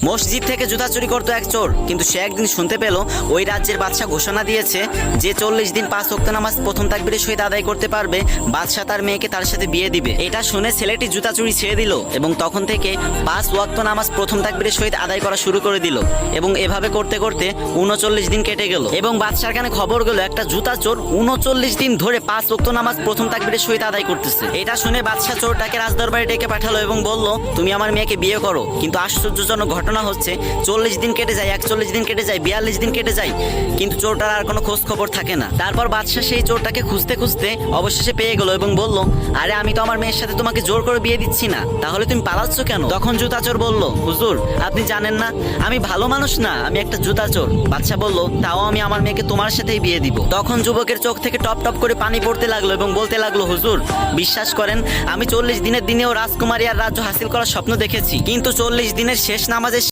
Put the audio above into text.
মসজিদ থেকে জুতা চুরি করতো এক চোর, কিন্তু সে একদিন শুনতে পেল ওই রাজ্যের বাদশা ঘোষণা দিয়েছে যে 40 দিন 5 ওয়াক্ত নামাজ প্রথম তাকবীরের সহিত আদায় করতে পারবে, বাদশা তার মেয়েকে তার সাথে বিয়ে দিবে। এটা শুনে ছেলেটি জুতা চুরি ছেড়ে দিল এবং তখন থেকে 5 ওয়াক্ত নামাজ প্রথম তাকবীরের সহিত আদায় করা শুরু করে দিল। এবং এভাবে করতে করতে 39 দিন কেটে গেল এবং বাদশার কানে খবর গেল একটা জুতা চোর 39 দিন ধরে 5 ওয়াক্ত নামাজ প্রথম তাকবীরের সহিত আদায় করতেছে। এটা শুনে বাদশা চোরটাকে রাজদরবারে ডেকে পাঠালো এবং বলল, তুমি আমার মেয়েকে বিয়ে করো। কিন্তু আশ্চর্যজনক ঘটনা হচ্ছে 40 দিন কেটে যায়, 41 দিন কেটে যায়, 42 দিন কেটে যায়, কিন্তু চোরটার আর কোনো খোঁজ খবর থাকে না। তারপর বাদশা সেই চোরটাকে খুঁজতে খুঁজতে অবশেষে পেয়ে গেল এবং বলল, আরে আমি তো আমার মেয়ের সাথে তোমাকে জোর করে বিয়ে দিচ্ছি না, তাহলে তুমি পালাচ্ছ কেন? তখন জুতা চোর বলল, হুজুর আপনি জানেন না আমি ভালো মানুষ না, আমি একটা জুতা চোর। বাদশা বলল, তাও আমি আমার মেয়েকে তোমার সাথেই বিয়ে দিব। তখন যুবকের চোখ থেকে টপ টপ করে পানি পড়তে লাগলো এবং বলতে লাগলো, হুজুর বিশ্বাস করেন আমি 40 দিনের দিনেও রাজকুমারী আর রাজ্য হাসিল করার স্বপ্ন দেখেছি, কিন্তু 40 দিনের শেষ নামাজে